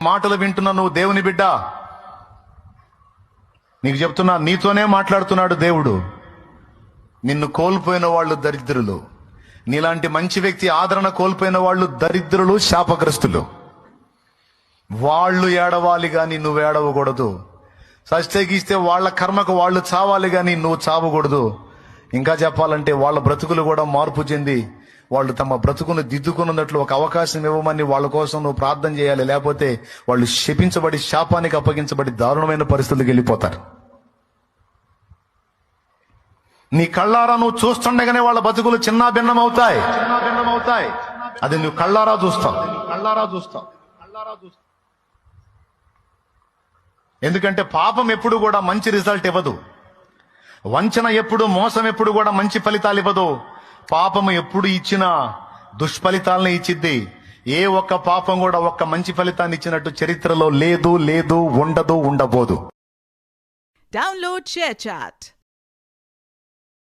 మాటలు వింటున్న నువ్వు దేవుని బిడ్డ, నీకు చెప్తున్నా, నీతోనే మాట్లాడుతున్నాడు దేవుడు. నిన్ను కోల్పోయిన వాళ్ళు దరిద్రులు, నీలాంటి మంచి వ్యక్తి ఆదరణ కోల్పోయిన వాళ్ళు దరిద్రులు, శాపగ్రస్తులు. వాళ్ళు ఏడవాలి గాని నువ్వు ఏడవకూడదు. సస్తేగిస్తే వాళ్ళ కర్మకు వాళ్ళు చావాలి గాని నువ్వు చావకూడదు. ఇంకా చెప్పాలంటే వాళ్ళ బ్రతుకులు కూడా మార్పు చెంది వాళ్ళు తమ బ్రతుకును దిద్దుకున్నట్లు ఒక అవకాశం ఇవ్వమని వాళ్ళ కోసం నువ్వు ప్రార్థన చేయాలి. లేకపోతే వాళ్ళు శపించబడి శాపానికి అప్పగించబడి దారుణమైన పరిస్థితులకు వెళ్ళిపోతారు. నీ కళ్ళారా నువ్వు చూస్తుండగానే వాళ్ళ బతుకులు చిన్న భిన్నం అవుతాయి. అది నువ్వు కళ్ళారా చూస్తావు. ఎందుకంటే పాపం ఎప్పుడు కూడా మంచి రిజల్ట్ ఇవ్వదు. వంచన ఎప్పుడు, మోసం ఎప్పుడు కూడా మంచి ఫలితాలు ఇవ్వదు. పాపము ఎప్పుడు ఇచ్చినా దుష్ఫలితాలను ఇచ్చిద్ది. ఏ ఒక్క పాపం కూడా ఒక్క మంచి ఫలితాన్ని ఇచ్చినట్టు చరిత్రలో లేదు, ఉండబోదు. Download ShareChat.